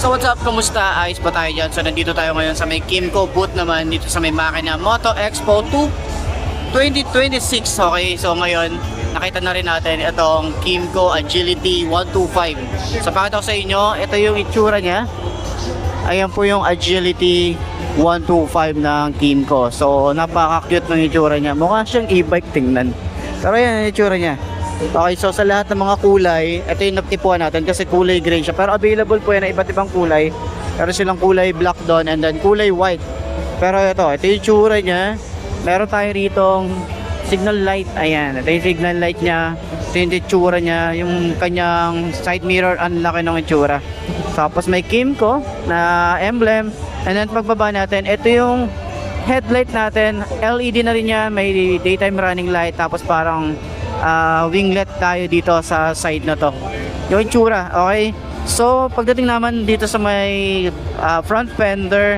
So what's up, kamusta? Ayos pa tayo dyan. So nandito tayo ngayon sa may Kymco booth naman dito sa may makina Moto Expo 2 2026. Okay, so ngayon nakita na rin natin itong Kymco Agility 125. So pakita ko sa inyo, ito yung itsura niya. Ayan po yung Agility 125 ng Kymco. So napaka-cute ng itsura niya. Mukha siyang e-bike tingnan. Pero yan ang itsura niya. Okay, so sa lahat ng mga kulay, ito yung natipuan natin kasi kulay gray siya. Pero available po yan na iba't ibang kulay. Pero silang kulay black doon and then kulay white. Pero ito yung tsura niya. Meron tayo ritong signal light. Ayan, ito yung signal light niya. Ito yung itsura niya. Yung kanyang side mirror, ang laki ng itsura. Tapos may Kymco na emblem. And then pagbaba natin, ito yung headlight natin. LED na rin niya. May daytime running light. Tapos parang winglet tayo dito sa side na to. Yung itsura, okay? So, pagdating naman dito sa may front fender,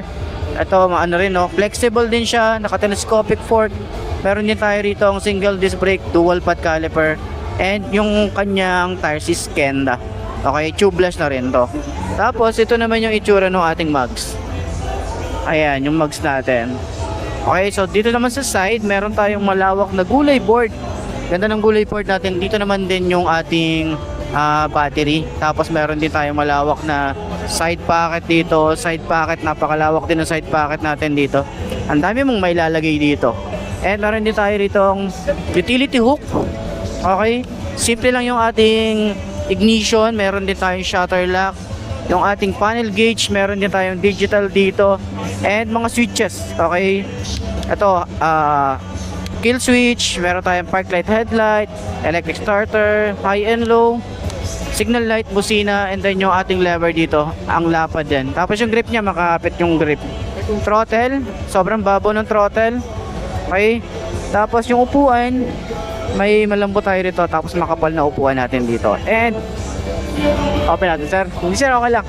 ito, ano rin, no? Flexible din siya, naka-telescopic fork. Meron din tayo rito ang single disc brake, dual pad caliper, and yung kanyang tires is Kenda. Okay, tubeless na rin to. Tapos, ito naman yung itsura ng ating mugs. Ayan, yung mugs natin. Okay, so dito naman sa side, meron tayong malawak na gulay board. Ganda ng gulay board natin. Dito naman din yung ating battery. Tapos meron din tayong malawak na side pocket dito. Side pocket, napakalawak din ng side pocket natin dito. Ang dami mong mailalagay dito. And meron din tayo rito utility hook. Okay. Simple lang yung ating ignition. Meron din tayong shutter lock. Yung ating panel gauge. Meron din tayong digital dito. And mga switches. Okay. Ito, kill switch, meron tayong park light headlight, electric starter, high and low, signal light, busina, and then yung ating lever dito, ang lapad din. Tapos yung grip niya, makapit yung grip. Throttle, sobrang babo ng throttle. Okay. Tapos yung upuan, may malambot tayo rito, tapos makapal na upuan natin dito. And open natin, sir. Hindi, sir, okay lang.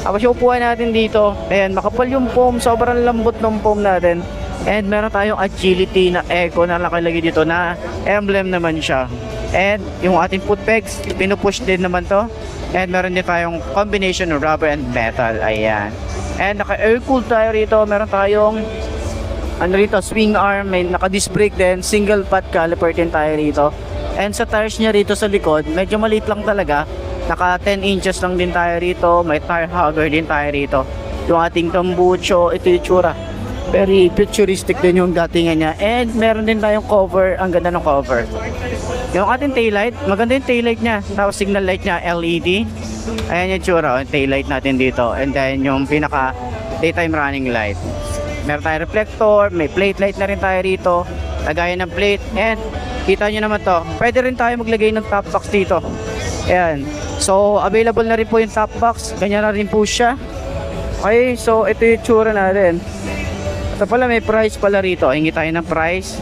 Tapos yung upuan natin dito, ayan, makapal yung foam, sobrang lambot ng foam natin. And meron tayong Agility na eco na nakalagay dito na emblem naman siya. And yung ating foot pegs, pinupush din naman to. And meron din tayong combination of rubber and metal. Ayan. And naka-air cool tayo rito. Meron tayong swing arm, may naka-disc brake din, single pad caliper din tayo rito. And sa tires niya rito sa likod, medyo maliit lang talaga. Naka 10 inches lang din tayo rito. May tire hugger din tayo rito. Yung ating tambucho, ito yung tsura. Very futuristic din yung datingan niya. And meron din tayong cover. Ang ganda ng cover. Yung ating taillight, maganda yung taillight niya. Tapos signal light niya, LED. Ayan yung tsura, yung taillight natin dito. And then yung pinaka daytime running light. Meron tayong reflector, may plate light na rin tayo rito. Lagayan ng plate. And kita nyo naman to, pwede rin tayo maglagay ng top box dito. Ayan. So available na rin po yung top box. Ganyan na rin po siya. Okay, so ito yung tsura natin. Ito pala, may price pala rito. Hingi tayo ng price.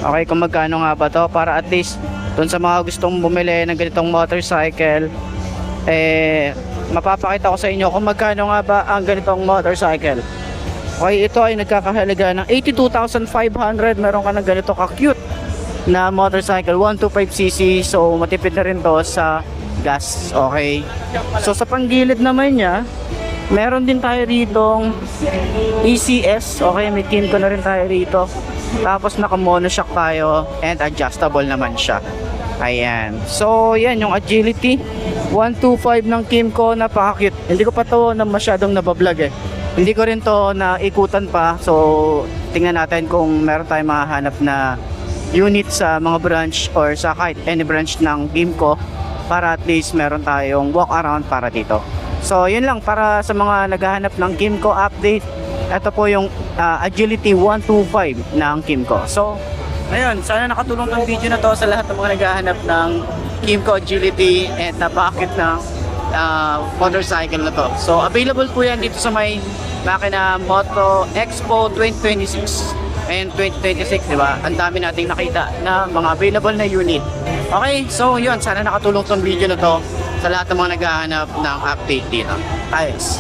Okay, kung magkano nga ba to, para at least dun sa mga gustong bumili ng ganitong motorcycle, mapapakita ko sa inyo kung magkano nga ba ang ganitong motorcycle. Okay, ito ay nagkakahalaga ng 82,500. Meron ka ng ganito ka-cute na motorcycle, 125cc. So matipid na rin to sa gas. Okay, so sa panggilid naman niya, meron din tayo ritong ECS. Okay, may Kymco na rin tayo rito. Tapos naka monoshock tayo and adjustable naman siya. Ayan. So yan yung Agility 125 ng Kymco. Napaka-cute. Hindi ko pa to na masyadong nabablog eh. Hindi ko rin to na ikutan pa. So tingnan natin kung meron tayong mahahanap na unit sa mga branch or sa kahit any branch ng Kymco, para at least meron tayong walk around para dito. So yun lang para sa mga naghahanap ng Kymco update. Ito po yung Agility 125 ng Kymco. So ayun, sana nakatulong tong video na to sa lahat ng mga naghahanap ng Kymco Agility and napakakit na motorcycle na to. So available po yan dito sa may makina Moto Expo 2026 and 2026, di ba? Ang dami nating nakita na mga available na unit. Okay, so yun, sana nakatulong tong video na to sa lahat ng mga naghahanap ng update dito. Ayos.